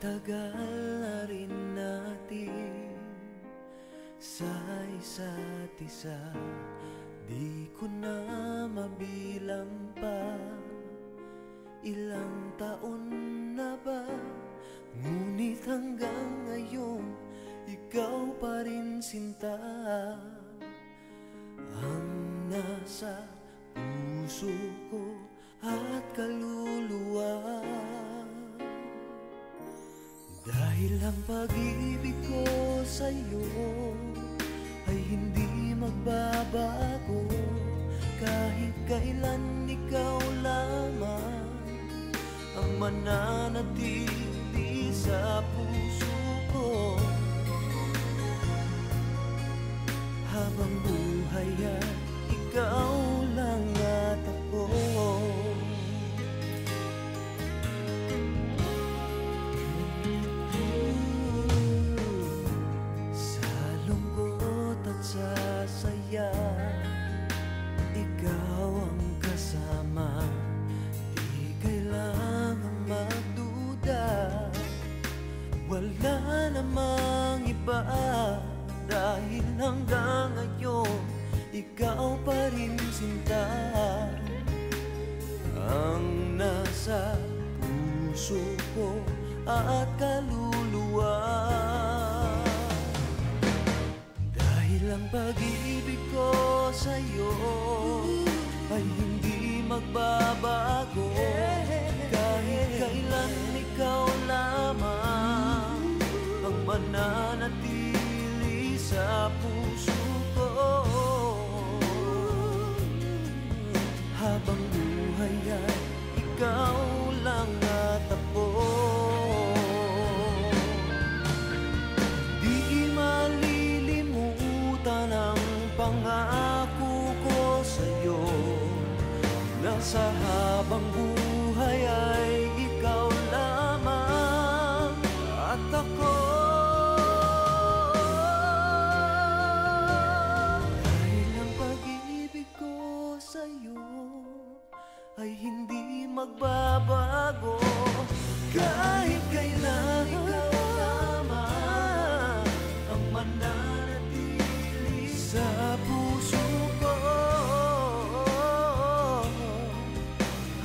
tagal na rin natin sa isa't isa, di ko na mabilang pa. Ilang taon na ba, ngunit hanggang ngayon ikaw pa rin sinta ang nasa puso ko at kaluluwa. Dahil ang pag-ibig ko sa'yo ay hindi magbabago, kahit kailan ikaw lamang ang mananatili sa puso ko. Habang buhay ay ikaw lang at ako. Sa lungkot at sa saya, ikaw ang kasama. Di kailangang magduda, wala namang iba. Dahil hanggang ngayon ikaw pa rin sinta ang nasa puso ko at kaluluwa. Dahil ang pag-ibig ko sa'yo ay hindi magbabago, kahit kailan ikaw lamang ang mananatili sa puso ko. Habang buhay ay ikaw lang at ako. Di malilimutan ang pangako ko sa'yo, na sa habang buhay ay ikaw lamang at ako. Ay hindi magbabago, kahit kailan ikaw lamang ang mananatili sa puso ko.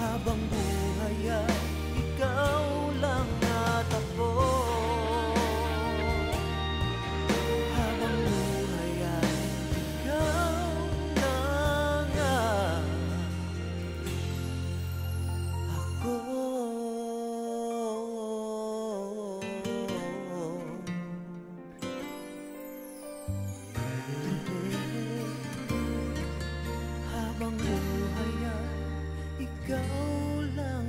Habang buhay ay ikaw lang at ako. Habang buhay ay ikaw lang at habang buhay ay ikaw lang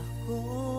ako.